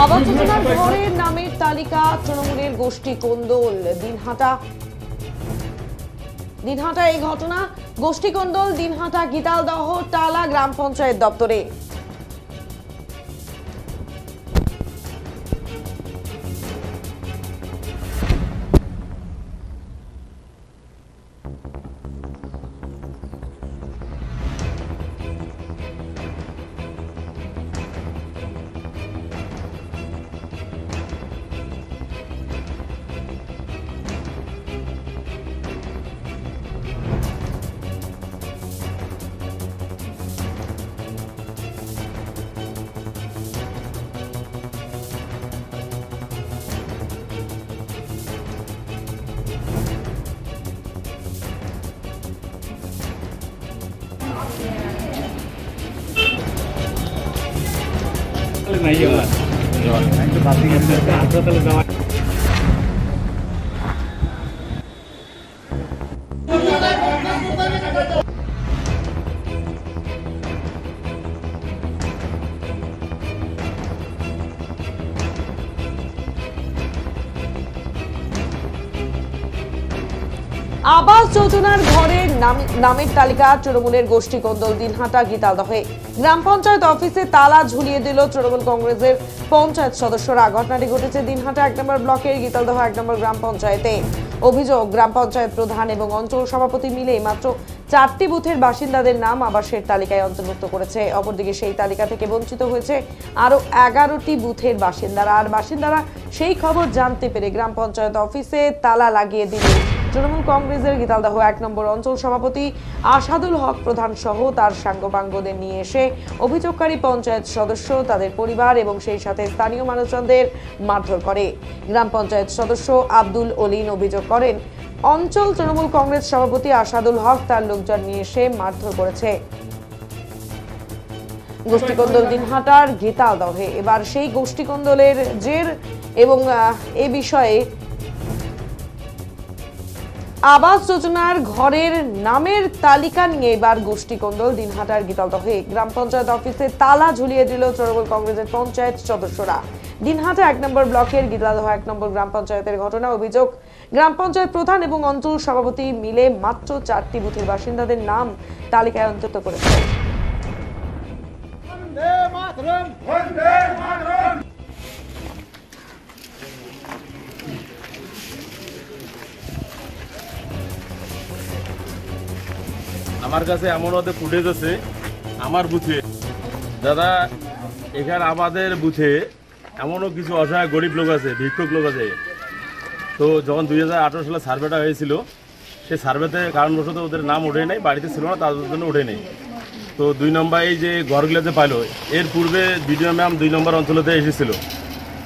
আবাস যোজনার ঘরের নামের তালিকা তৃণমূলের গোষ্ঠী কোন্দল দিনহাটা এই ঘটনা গোষ্ঠী কোন্দল দিনহাটা গীতালদহ টালা গ্রাম পঞ্চায়েত দপ্তরে। আবাস যোজনার ঘরের নামের তালিকা তৃণমূলের গোষ্ঠী কোন্দল দিনহাটা গীতালদহে গ্রাম পঞ্চায়েত অফিসে তালা ঝুলিয়ে দিল তৃণমূল কংগ্রেসের পঞ্চায়েত সদস্যরা। ঘটনাটি ঘটেছে দিনহাটা ১ নম্বর ব্লকের গীতালদহ ১ নম্বর গ্রাম পঞ্চায়েতে। অভিযোগ, গ্রাম পঞ্চায়েত প্রধান এবং অঞ্চল সভাপতি মিলে মাত্র ৪টি বুথের বাসিন্দাদের নাম আবাসের তালিকায় অন্তর্ভুক্ত করেছে। অপরদিকে সেই তালিকা থেকে বঞ্চিত হয়েছে আরো ১১টি বুথের বাসিন্দারা। আর বাসিন্দারা সেই খবর জানতে পেরে গ্রাম পঞ্চায়েত অফিসে তালা লাগিয়ে দিল তৃণমূল কংগ্রেসের গীতালদহ ১ নম্বর অঞ্চল সভাপতি আসাদুল হক প্রধান সহ তার সাঙ্গপাঙ্গদের নিয়ে এসে অভিযোগকারী পঞ্চায়েত সদস্য, তাদের পরিবার এবং সেই সাথে স্থানীয় মানুষজনদের মারধর করে। গ্রাম পঞ্চায়েত সদস্য আব্দুল অলিন অভিযোগ করেন, অঞ্চল তৃণমূল কংগ্রেস সভাপতি আসাদুল হক তার লোকজন নিয়ে এসে মারধর করেছে। গোষ্ঠীকন্দল দিনহাটার গীতালদহে এবার সেই গোষ্ঠীকন্দলের জের এবং এ বিষয়ে আবাস যোজনার ঘরের নামের তালিকা নিয়ে এবার গোষ্ঠী কোন্দল দিনহাটার গীতালদহে গ্রাম পঞ্চায়েত অফিসে তালা ঝুলিয়ে দিল তৃণমূল কংগ্রেসের পঞ্চায়েত সদস্যরা। দিনহাটা ১ নম্বর ব্লকের গীতালদহ ১ নম্বর গ্রাম পঞ্চায়েতের ঘটনা। অভিযোগ, গ্রাম পঞ্চায়েত প্রধান এবং অঞ্চল সভাপতি মিলে মাত্র ৪টি বুথের বাসিন্দাদের নাম তালিকায় অন্তর্ভুক্ত করেছে। আমার কাছে এমন ওদের ফুটেজ আছে আমার বুথে, দাদা এখানে আমাদের বুথে এমনও কিছু অসহায় গরিব লোক আছে, ভিক্ষুক লোক আছে। তো যখন 2018 সালে সার্ভেটা হয়েছিল, সেই সার্ভেতে কারণবশত ওদের নাম ওঠে নাই, বাড়িতে ছিল না, তাদের জন্য ওঠে নেই। তো ২ নম্বর এই যে ঘরগুলোতে পাইলো, এর পূর্বে বিডিও ম্যাম ২ নম্বর অঞ্চলেতে এসেছিল,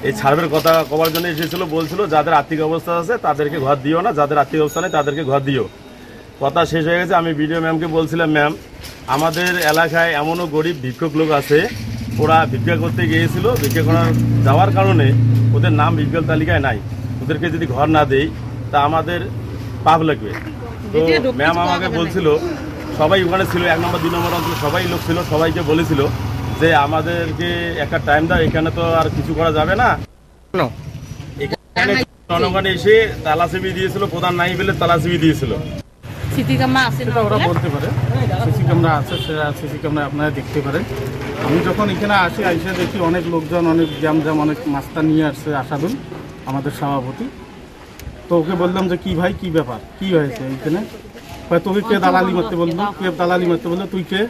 এই সার্ভের কথা কবার জন্য এসেছিল, বলছিল যাদের আর্থিক অবস্থা আছে তাদেরকে ঘর দিও না, যাদের আর্থিক অবস্থা নেই তাদেরকে ঘর দিও। কথা শেষ হয়ে গেছে। আমি বিডিও ম্যামকে বলছিলাম, ম্যাম আমাদের এলাকায় এমনও গরিব ভিক্ষুক লোক আছে, ওরা ভিক্ষা করতে গিয়েছিল, ভিক্ষা করার যাওয়ার কারণে ওদের নাম ভিক্ষার তালিকায় নাই, ওদেরকে যদি ঘর না দেই তা আমাদের পাপ লাগবে। তো ম্যাম আমাকে বলছিল, সবাই ওখানে ছিল, ১ নম্বর ২ নম্বর অঞ্চল সবাই লোক ছিল, সবাইকে বলেছিল যে আমাদেরকে একটা টাইম দাও, এখানে তো আর কিছু করা যাবে না। এখানে জনগণ এসে তালাচিবি দিয়েছিল, প্রধান নাই বলে তালাচিবি দিয়েছিল। সিসি ক্যামেরা আছে, ওরা বলতে পারে সিসি ক্যামেরা আছে, সেটা সিসি ক্যামেরা আপনারা দেখতে পারেন। আমি যখন এখানে আসি, আইসে দেখি অনেক লোকজন, অনেক জাম অনেক মাস্তা নিয়ে আসছে আসাদুল আমাদের সভাপতি। তো ওকে বললাম যে কি ভাই কি ব্যাপার, কি হয়েছে এইখানে? তোকে কে দালালি মারতে বললো, কে দালালি মারতে বললো, তুই কে?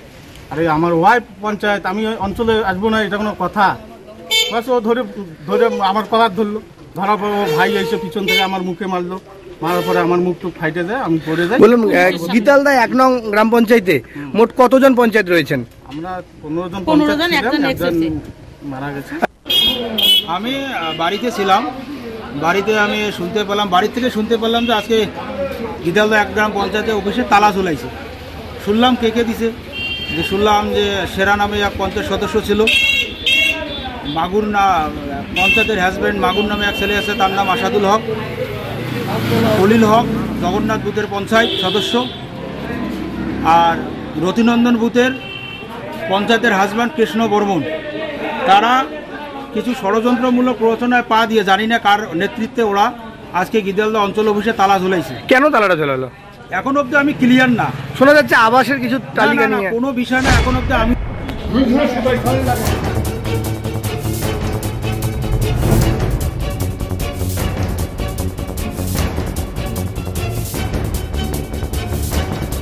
আরে আমার ওয়াইফ পঞ্চায়েত, আমি অঞ্চলে আসবো না, এটা কোনো কথা? বাস ও ধরে আমার কলার ধরলো, ধরার পর ও ভাই এসে পিছন থেকে আমার মুখে মারলো, মারার পরে আমার মুখ টুক ফাইটে যায়, আমি পড়ে যাই। বললাম গীতালদা 1 নং গ্রাম পঞ্চায়েতে মোট কতজন পঞ্চায়েত রয়েছেন? আমরা 15 জন পঞ্চায়েত ছিলাম, একজন মারা গেছে। আমি বাড়িতে ছিলাম, বাড়িতে আমি শুনতে পেলাম, বাড়ি থেকে শুনতে পেলাম যে আজকে গীতালদা 1 গ্রাম পঞ্চায়েতের অফিসে তালা ঝুলাইছে। শুনলাম কে কে দিছে, যে শুনলাম যে সেরা নামে এক পঞ্চায়েত সদস্য ছিল, মাগুর না পঞ্চায়েতের হাজব্যান্ড মাগুর নামে এক ছেলে আছে, তার নাম আসাদুল হক, খলিল হক জগন্নাথ বুথের পঞ্চায়েত সদস্য, আর রতিনন্দন বুথের পঞ্চায়েতের হাজব্যান্ড কৃষ্ণ বর্মন। তারা কিছু ষড়যন্ত্রমূলক প্ররোচনায় পা দিয়ে, জানি না কার নেতৃত্বে, ওরা আজকে গীতালদা অঞ্চল অফিসে তালা ঝুলাইছে। কেন তালাটা ঝোলালো এখন অব্দি আমি ক্লিয়ার না। শোনা যাচ্ছে আবাসের কিছু তালিকা না, নিয়ে। কোনো বিষয় না, এখন অব্দি আমি